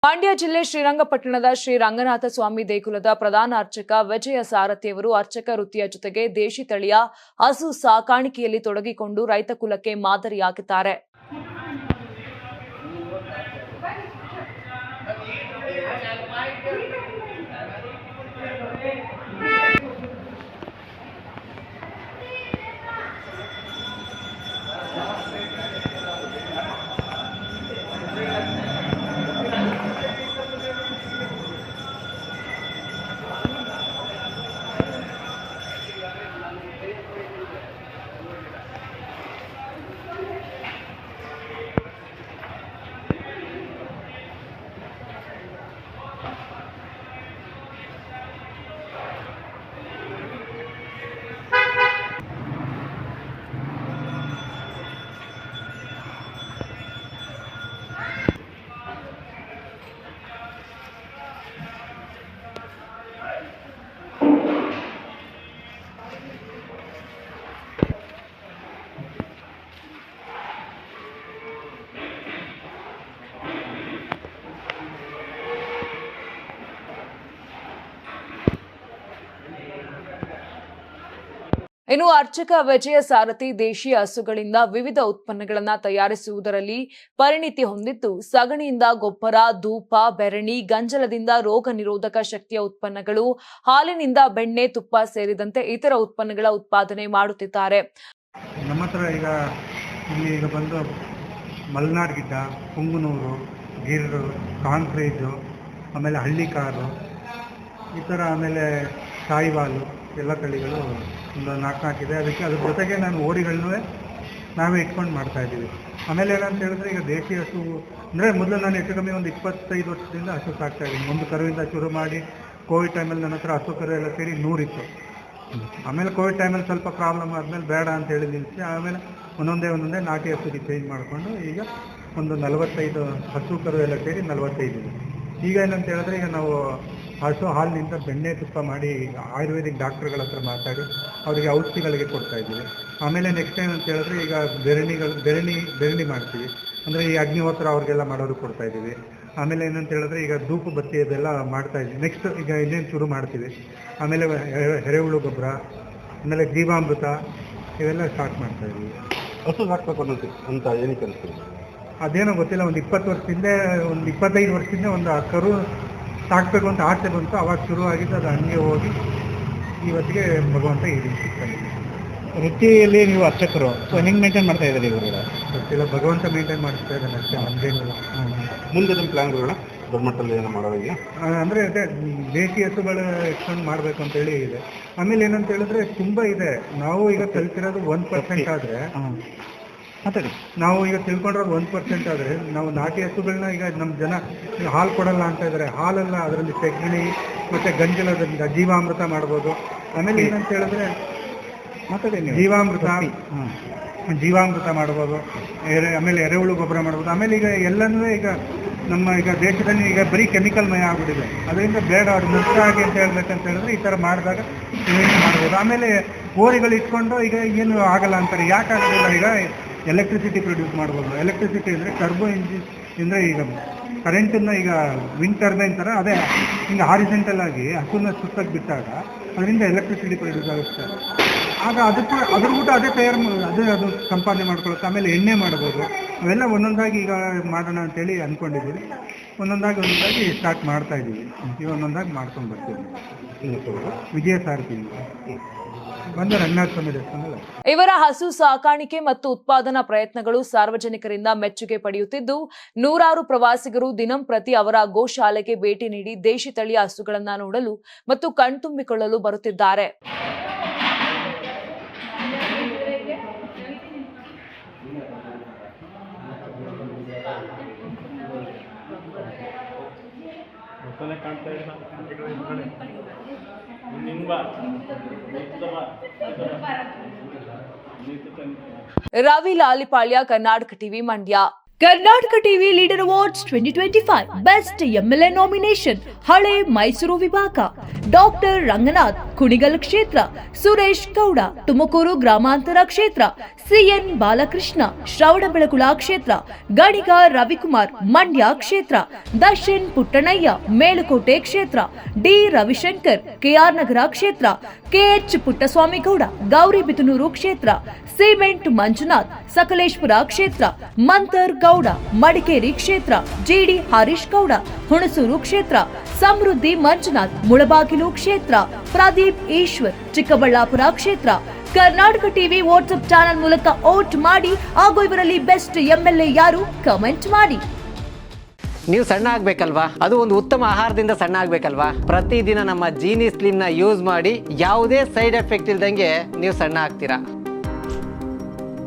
ಮಂಡ್ಯ ಜಿಲ್ಲೆ ಶ್ರೀರಂಗಪಟ್ಟಣದ ಶ್ರೀ ರಂಗನಾಥ ಸ್ವಾಮಿ ದೇಗುಲದ ಪ್ರಧಾನ ಅರ್ಚಕ ವಿಜಯ ಸಾರಥಿಯವರು ಅರ್ಚಕ ವೃತ್ತಿಯ ಜೊತೆಗೆ ದೇಶಿ ತಳಿಯ ಹಸು ಸಾಕಾಣಿಕೆಯಲ್ಲಿ ತೊಡಗಿಕೊಂಡು ರೈತ ಕುಲಕ್ಕೆ ಮಾದರಿಯಾಗಿದ್ದಾರೆ. ಇನ್ನು ಅರ್ಚಕ ವಿಜಯ ಸಾರಥಿ ದೇಶೀಯ ಹಸುಗಳಿಂದ ವಿವಿಧ ಉತ್ಪನ್ನಗಳನ್ನು ತಯಾರಿಸುವುದರಲ್ಲಿ ಪರಿಣಿತಿ ಹೊಂದಿದ್ದು, ಸಗಣಿಯಿಂದ ಗೊಬ್ಬರ, ಧೂಪ, ಬೆರಣಿ, ಗಂಜಲದಿಂದ ರೋಗ ನಿರೋಧಕ ಶಕ್ತಿಯ ಉತ್ಪನ್ನಗಳು, ಹಾಲಿನಿಂದ ಬೆಣ್ಣೆ, ತುಪ್ಪ ಸೇರಿದಂತೆ ಇತರ ಉತ್ಪನ್ನಗಳ ಉತ್ಪಾದನೆ ಮಾಡುತ್ತಿದ್ದಾರೆ. ನಮ್ಮ ಹತ್ರ ಈಗ ಬಂದು ಮಲೆನಾಡು ಗಿಡ್ಡ, ಪುಂಗನೂರು, ಗಿರ್ರು, ಕಾಂಕ್ರೇಜು, ಆಮೇಲೆ ಹಳ್ಳಿಕಾರು, ಈ ಥರ, ಆಮೇಲೆ ಸಾಯಿವಾಲು ಎಲ್ಲ ತಳಿಗಳು ಒಂದು 4 ಇದೆ. ಅದಕ್ಕೆ ಅದ್ರ ಜೊತೆಗೆ ನಾನು ಓರಿಗಳನ್ನೂ ನಾವೇ ಇಟ್ಕೊಂಡು ಮಾಡ್ತಾಯಿದ್ದೀವಿ. ಆಮೇಲೆ ಏನಂತ ಹೇಳಿದ್ರೆ, ಈಗ ದೇಶಿ ಹಸು ಅಂದರೆ ಮೊದಲು ನಾನು ಹೆಚ್ಚು ಕಮ್ಮಿ ಒಂದು 25 ವರ್ಷದಿಂದ ಹಸು ಸಾಕ್ತಾಯಿದ್ದೀನಿ. ಒಂದು ಕರುವಿಂದ ಶುರು ಮಾಡಿ ಕೋವಿಡ್ ಟೈಮಲ್ಲಿ ನನ್ನ ಹತ್ರ ಹಸು ಕರು ಎಲ್ಲ ಸೇರಿ 100 ಇತ್ತು. ಆಮೇಲೆ ಕೋವಿಡ್ ಟೈಮಲ್ಲಿ ಸ್ವಲ್ಪ ಪ್ರಾಬ್ಲಮ್ ಆದಮೇಲೆ ಬೇಡ ಅಂತ ಹೇಳಿ ನಿಲ್ಲಿಸಿ, ಆಮೇಲೆ ಒಂದೊಂದೇ ನಾಟಿ ಹಸುಗೆ ಚೇಂಜ್ ಮಾಡಿಕೊಂಡು ಈಗ ಒಂದು 45 ಹಸು ಕರು ಎಲ್ಲ ಸೇರಿ 45 ಇದೆ. ಈಗ ಏನಂತ ಹೇಳಿದ್ರೆ, ಈಗ ನಾವು ಹಸು ಹಾಲಿನಿಂದ ಬೆಣ್ಣೆ, ತುಪ್ಪ ಮಾಡಿ ಆಯುರ್ವೇದಿಕ್ ಡಾಕ್ಟ್ರುಗಳ ಹತ್ರ ಮಾತಾಡಿ ಅವರಿಗೆ ಔಷಧಿಗಳಿಗೆ ಕೊಡ್ತಾಯಿದ್ದೀವಿ. ಆಮೇಲೆ ನೆಕ್ಸ್ಟ್ ಟೈಮ್ ಅಂತ ಹೇಳಿದ್ರೆ, ಈಗ ಬೆರಣಿ ಮಾಡ್ತೀವಿ. ಅಂದರೆ ಈ ಅಗ್ನಿಹೋತ್ರ ಅವ್ರಿಗೆಲ್ಲ ಮಾಡೋರು ಕೊಡ್ತಾಯಿದ್ದೀವಿ. ಆಮೇಲೆ ಏನಂತ ಹೇಳಿದ್ರೆ, ಈಗ ಧೂಪ ಬತ್ತಿ ಅದೆಲ್ಲ ಮಾಡ್ತಾಯಿದ್ದೀವಿ. ನೆಕ್ಸ್ಟ್ ಈಗ ಇನ್ನೇನು ಶುರು ಮಾಡ್ತೀವಿ. ಆಮೇಲೆ ಎರೆಹುಳು ಗೊಬ್ಬರ, ಆಮೇಲೆ ಜೀವಾಮೃತ ಇವೆಲ್ಲ ಸ್ಟಾರ್ಟ್ ಮಾಡ್ತಾಯಿದ್ದೀವಿ. ಹಸು ಸಾಕಬೇಕು ಅಂತ ಏನಕ್ಕೆ ಅನಿಸ್ತೀವಿ? ಅದೇನೋ ಗೊತ್ತಿಲ್ಲ, ಒಂದು 20 ವರ್ಷದಿಂದ, ಒಂದು 25 ವರ್ಷದಿಂದ ಒಂದು ಕರು ಸಾಕಬೇಕು ಅಂತ ಆಸೆ ಬಂತು. ಅವಾಗ ಶುರುವಾಗಿದ್ದು, ಅದು ಹಂಗೆ ಹೋಗಿ ಇವತ್ತಿಗೆ ಭಗವಂತ ಈ ರೀತಿ ಸಿಗ್ತಾನೆ. ವೃತ್ತಿಯಲ್ಲಿ ನೀವು ಅರ್ಚಕರು, ಸೊ ಹೆಂಗೆ ಮೇಂಟೈನ್ ಮಾಡ್ತಾ ಇದ್ದಾರೆ ಇವರು? ಗೊತ್ತಿಲ್ಲ, ಭಗವಂತ ಮೇಂಟೈನ್ ಮಾಡಿಸ್ತಾ ಇದ್ದಾನೆ ಅಷ್ಟೇ, ನಮಗೇನಿಲ್ಲ. ಮುಂದೆ ನಿಮ್ಮ ಪ್ಲ್ಯಾನ್ಗಳು ದೊಡ್ಡ ಮಟ್ಟದಲ್ಲಿ ಏನೋ ಮಾಡೋರಿಗೆ ಅಂದರೆ ಅದೇ ದೇಶಿ ಹಸುಗಳು ಎಕ್ಸ್ಟೆಂಡ್ ಮಾಡಬೇಕು ಅಂತೇಳಿ ಇದೆ. ಆಮೇಲೆ ಏನಂತ ಹೇಳಿದ್ರೆ, ತುಂಬ ಇದೆ. ನಾವು ಈಗ ಕಲ್ತಿರೋದು 1% ಆದರೆ, ನಾವು ಈಗ ತಿಳ್ಕೊಂಡಿರೋದು 1% ಆದರೆ, ನಾವು ನಾಟಿ ಹಸುಗಳನ್ನ ಈಗ ನಮ್ಮ ಜನ ಹಾಲು ಕೊಡಲ್ಲ ಅಂತ ಇದ್ದಾರೆ. ಹಾಲೆಲ್ಲ ಅದರಲ್ಲಿ ಸೆಗಣಿ ಮತ್ತು ಗಂಜಲದಿಂದ ಜೀವಾಮೃತ ಮಾಡ್ಬೋದು. ಆಮೇಲೆ ಏನಂತ ಹೇಳಿದ್ರೆ, ಜೀವಾಮೃತ ಮಾಡ್ಬೋದು. ಆಮೇಲೆ ಎರೆಹುಳು ಗೊಬ್ಬರ ಮಾಡ್ಬೋದು. ಆಮೇಲೆ ಈಗ ಎಲ್ಲನೂ ಈಗ ನಮ್ಮ ದೇಶದಲ್ಲಿ ಈಗ ಬರೀ ಕೆಮಿಕಲ್ ಮಯ ಆಗ್ಬಿಟ್ಟಿದೆ. ಅದರಿಂದ ಬೇಡ, ಅದು ನಷ್ಟ ಆಗಿ ಅಂತ ಹೇಳ್ಬೇಕಂತ ಹೇಳಿದ್ರೆ ಈ ಥರ ಮಾಡಿದಾಗ ಮಾಡ್ಬೋದು. ಆಮೇಲೆ ಓರಿಗಳು ಇಟ್ಕೊಂಡು ಈಗ ಏನು ಆಗಲ್ಲ ಅಂತಾರೆ. ಯಾಕೆ ಆಗೋದಿಲ್ಲ? ಈಗ ಎಲೆಕ್ಟ್ರಿಸಿಟಿ ಪ್ರೊಡ್ಯೂಸ್ ಮಾಡ್ಬೋದು. ಎಲೆಕ್ಟ್ರಿಸಿಟಿ ಅಂದರೆ ಟರ್ಬೋ ಇಂಜಿನ್ ಅಂದರೆ ಈಗ ಕರೆಂಟನ್ನು ಈಗ ವಿಂಡ್ ಟರ್ಬೈನ್ ಥರ ಅದೇ ಹಿಂಗೆ ಹಾರಿಜೆಂಟಲ್ ಆಗಿ ಹಸುನ ಸುತ್ತಕ್ಕೆ ಬಿಟ್ಟಾಗ ಅದರಿಂದ ಎಲೆಕ್ಟ್ರಿಸಿಟಿ ಪ್ರೊಡ್ಯೂಸ್ ಆಗುತ್ತೆ. ಆಗ ಅದ್ರ ಕೂಡ ಅದೇ ಅದು ಸಂಪಾದನೆ ಮಾಡ್ಕೊಳ್ಳುತ್ತೆ. ಆಮೇಲೆ ಎಣ್ಣೆ ಮಾಡ್ಬೋದು. ಅವೆಲ್ಲ ಒಂದೊಂದಾಗಿ ಈಗ ಮಾಡೋಣ ಅಂತೇಳಿ ಅಂದ್ಕೊಂಡಿದ್ದೀವಿ. ಒಂದೊಂದಾಗಿ ಸ್ಟಾರ್ಟ್ ಮಾಡ್ತಾ ಇದ್ದೀವಿ. ಈಗ ಒಂದೊಂದಾಗಿ ಮಾಡ್ಕೊಂಡು ಬರ್ತೀವಿ. ವಿಜಯ ಸಾರಥಿ ಬಂದ ರಂಗನಾಥ ಸ್ವಾಮಿ ದೇವಸ್ಥಾನ. ಇವರ ಹಸು ಸಾಕಾಣಿಕೆ ಮತ್ತು ಉತ್ಪಾದನಾ ಪ್ರಯತ್ನಗಳು ಸಾರ್ವಜನಿಕರಿಂದ ಮೆಚ್ಚುಗೆ ಪಡೆಯುತ್ತಿದ್ದು, ನೂರಾರು ಪ್ರವಾಸಿಗರು ದಿನಂಪ್ರತಿ ಅವರ ಗೋಶಾಲೆಗೆ ಭೇಟಿ ನೀಡಿ ದೇಶಿ ತಳಿಯ ಹಸುಗಳನ್ನು ನೋಡಲು ಮತ್ತು ಕಣ್ತುಂಬಿಕೊಳ್ಳಲು ಬರುತ್ತಿದ್ದಾರೆ. Ravi Lalipalya, Karnataka TV, Mandya. Karnataka TV leader awards 2025 best MLA nomination ಹಳೆ ಮೈಸೂರು ವಿಭಾಗ ಡಾಕ್ಟರ್ ರಂಗನಾಥ್ ಕುಣಿಗಲ್ ಕ್ಷೇತ್ರ, ಸುರೇಶ್ ಗೌಡ ತುಮಕೂರು ಗ್ರಾಮಾಂತರ ಕ್ಷೇತ್ರ, ಸಿಎನ್ ಬಾಲಕೃಷ್ಣ ಶ್ರವಣಬೆಳಗೊಳ ಕ್ಷೇತ್ರ, ಗಣಿಗ ರವಿಕುಮಾರ್ ಮಂಡ್ಯ ಕ್ಷೇತ್ರ, ದರ್ಶನ್ ಪುಟ್ಟಣಯ್ಯ ಮೇಲುಕೋಟೆ ಕ್ಷೇತ್ರ, ಡಿ ರವಿಶಂಕರ್ ಕೆಆರ್ ನಗರ ಕ್ಷೇತ್ರ, ಕೆಎಚ್ ಪುಟ್ಟಸ್ವಾಮಿ ಗೌಡ ಗೌರಿಬಿದನೂರು ಕ್ಷೇತ್ರ, ಸಿಮೆಂಟ್ ಮಂಜುನಾಥ್ ಸಕಲೇಶ್ಪುರ ಕ್ಷೇತ್ರ, ಮಂತರ್ ಗೌಡ ಮಡಿಕೇರಿ ಕ್ಷೇತ್ರ, ಜಿಡಿ ಹರೀಶ್ ಗೌಡ ಹುಣಸೂರು ಕ್ಷೇತ್ರ, ಸಮೃದ್ಧಿ ಮಂಜುನಾಥ್ ಮುಳಬಾಗಿಲು ಕ್ಷೇತ್ರ, ಪ್ರದೀಪ್ ಈಶ್ವರ್ ಚಿಕ್ಕಬಳ್ಳಾಪುರ ಕ್ಷೇತ್ರ. ಕರ್ನಾಟಕ ಟಿವಿ ವಾಟ್ಸ್ಆಪ್ ಚಾನೆಲ್ ಮೂಲಕ ವೋಟ್ ಮಾಡಿ ಹಾಗೂ ಇವರಲ್ಲಿ ಬೆಸ್ಟ್ ಎಂಎಲ್ಎ ಯಾರು ಕಮೆಂಟ್ ಮಾಡಿ. ನೀವು ಸಣ್ಣ ಆಗ್ಬೇಕಲ್ವಾ? ಅದು ಒಂದು ಉತ್ತಮ ಆಹಾರದಿಂದ ಸಣ್ಣ ಆಗ್ಬೇಕಲ್ವಾ? ಪ್ರತಿದಿನ ನಮ್ಮ ಜೀನಿ ಸ್ಲಿಮ್ನ ಯೂಸ್ ಮಾಡಿ ಯಾವುದೇ ಸೈಡ್ ಎಫೆಕ್ಟ್ ಇಲ್ದಂಗೆ ನೀವು ಸಣ್ಣ ಆಗ್ತೀರಾ.